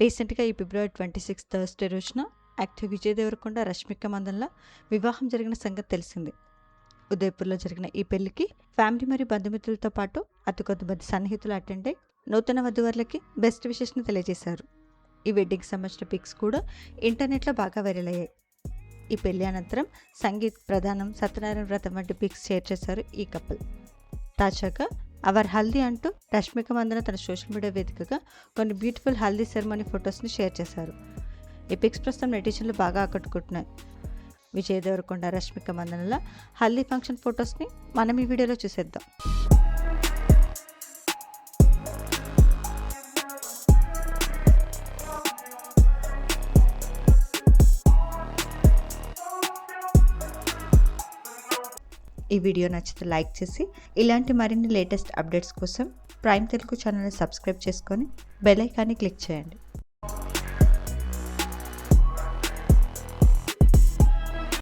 రీసెంట్గా ఈ ఫిబ్రవరి 26 థర్స్డే రోజున యాక్టర్ విజయ్ దేవరకొండ రష్మిక మందన్ల వివాహం జరిగిన సంగతి తెలిసింది. ఉదయపూర్లో జరిగిన ఈ పెళ్లికి ఫ్యామిలీ మరియు బంధుమిత్రులతో పాటు అతి కొద్దిమంది సన్నిహితులు అటెండ్ అయి నూతన వధువర్లకి బెస్ట్ విషెస్ని తెలియజేశారు. ఈ వెడ్డింగ్కి సంబంధించిన పిక్స్ కూడా ఇంటర్నెట్లో బాగా వైరల్ అయ్యాయి. ఈ పెళ్లి అనంతరం సంగీత్ ప్రధానం, సత్యనారాయణ వ్రతం వంటి పిక్స్ షేర్ చేశారు ఈ కపుల్. తాజాగా అవర్ హల్దీ అంటూ రష్మిక మందన తన సోషల్ మీడియా వేదికగా కొన్ని బ్యూటిఫుల్ హల్దీ సెరమనీ ఫొటోస్ని షేర్ చేశారు. ఈ పిక్స్ ప్రస్తుతం నెటిజన్లు బాగా ఆకట్టుకుంటున్నాయి. విజయ్ దేవరకొండ, రష్మిక మందనల హల్దీ ఫంక్షన్ ఫొటోస్ని మనం ఈ వీడియోలో చూసేద్దాం. ఈ వీడియో నచ్చితే లైక్ చేసి ఇలాంటి మరిన్ని లేటెస్ట్ అప్డేట్స్ కోసం ప్రైమ్ తెలుగు ఛానల్ని సబ్స్క్రైబ్ చేసుకొని బెల్ ఐకాన్ని క్లిక్ చేయండి.